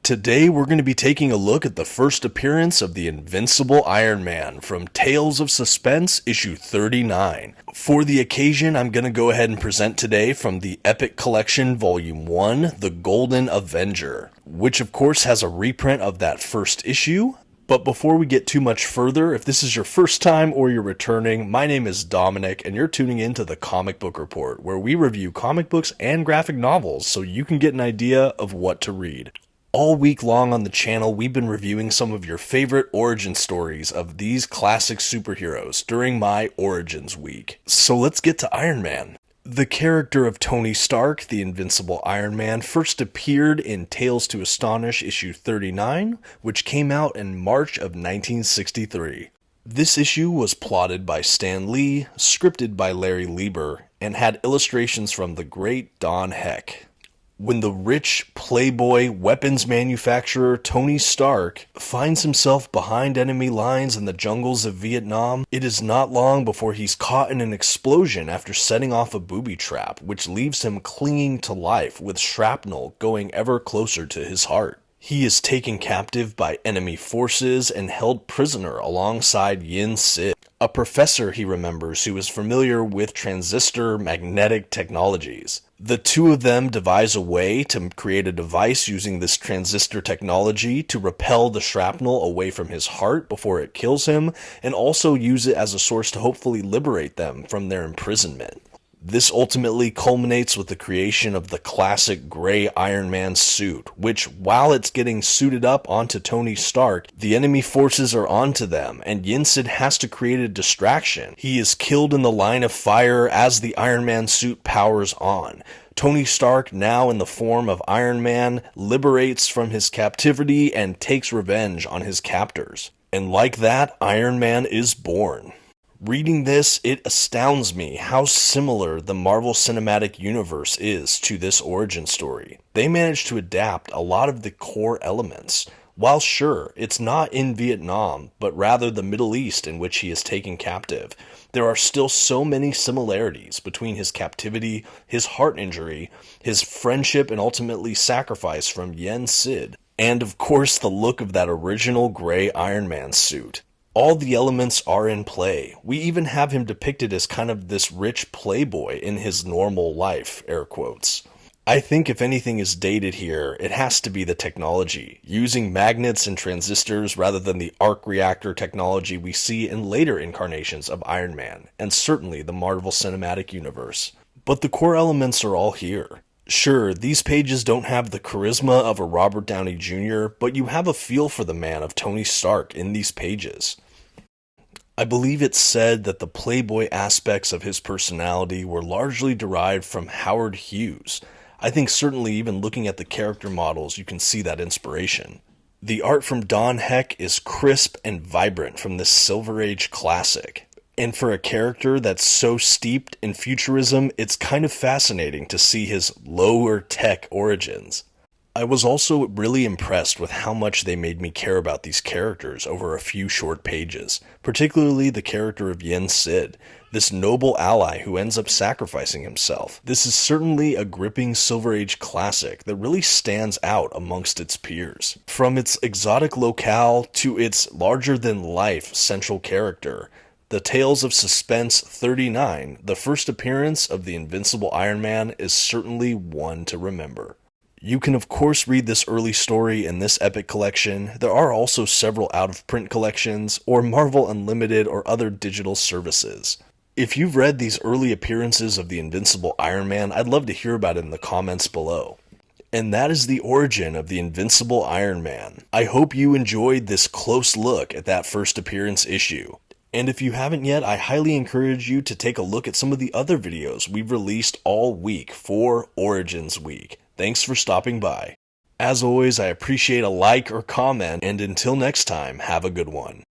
Today we're going to be taking a look at the first appearance of the Invincible Iron Man from Tales of Suspense, issue 39. For the occasion, I'm going to go ahead and present today from the Epic Collection Volume 1, The Golden Avenger, which of course has a reprint of that first issue. But before we get too much further, if this is your first time or you're returning, my name is Dominic and you're tuning in to The Comic Book Report, where we review comic books and graphic novels so you can get an idea of what to read. All week long on the channel, we've been reviewing some of your favorite origin stories of these classic superheroes during my Origins week. So let's get to Iron Man. The character of Tony Stark, the Invincible Iron Man, first appeared in Tales to Astonish issue 39, which came out in March of 1963. This issue was plotted by Stan Lee, scripted by Larry Lieber, and had illustrations from the great Don Heck. When the rich playboy weapons manufacturer Tony Stark finds himself behind enemy lines in the jungles of Vietnam, it is not long before he's caught in an explosion after setting off a booby trap, which leaves him clinging to life with shrapnel going ever closer to his heart. He is taken captive by enemy forces and held prisoner alongside Yin Sid, a professor he remembers who is familiar with transistor magnetic technologies. The two of them devise a way to create a device using this transistor technology to repel the shrapnel away from his heart before it kills him, and also use it as a source to hopefully liberate them from their imprisonment. This ultimately culminates with the creation of the classic gray Iron Man suit, which, while it's getting suited up onto Tony Stark, the enemy forces are onto them, and Yin Sid has to create a distraction. He is killed in the line of fire as the Iron Man suit powers on. Tony Stark, now in the form of Iron Man, liberates from his captivity and takes revenge on his captors. And like that, Iron Man is born. Reading this, it astounds me how similar the Marvel Cinematic Universe is to this origin story. They managed to adapt a lot of the core elements. While sure, it's not in Vietnam, but rather the Middle East in which he is taken captive, there are still so many similarities between his captivity, his heart injury, his friendship and ultimately sacrifice from Yen Sid, and of course the look of that original gray Iron Man suit. All the elements are in play. We even have him depicted as kind of this rich playboy in his normal life, air quotes. I think if anything is dated here, it has to be the technology, using magnets and transistors rather than the arc reactor technology we see in later incarnations of Iron Man, and certainly the Marvel Cinematic Universe. But the core elements are all here. Sure, these pages don't have the charisma of a Robert Downey Jr., but you have a feel for the man of Tony Stark in these pages. I believe it's said that the playboy aspects of his personality were largely derived from Howard Hughes. I think certainly even looking at the character models you can see that inspiration. The art from Don Heck is crisp and vibrant from this Silver Age classic. And for a character that's so steeped in futurism, it's kind of fascinating to see his lower tech origins. I was also really impressed with how much they made me care about these characters over a few short pages, particularly the character of Yen Sid, this noble ally who ends up sacrificing himself. This is certainly a gripping Silver Age classic that really stands out amongst its peers. From its exotic locale to its larger-than-life central character, the Tales of Suspense 39, the first appearance of the Invincible Iron Man, is certainly one to remember. You can of course read this early story in this Epic collection. There are also several out-of-print collections, or Marvel Unlimited or other digital services. If you've read these early appearances of the Invincible Iron Man, I'd love to hear about it in the comments below. And that is the origin of the Invincible Iron Man. I hope you enjoyed this close look at that first appearance issue. And if you haven't yet, I highly encourage you to take a look at some of the other videos we've released all week for Origins Week. Thanks for stopping by. As always, I appreciate a like or comment, and until next time, have a good one.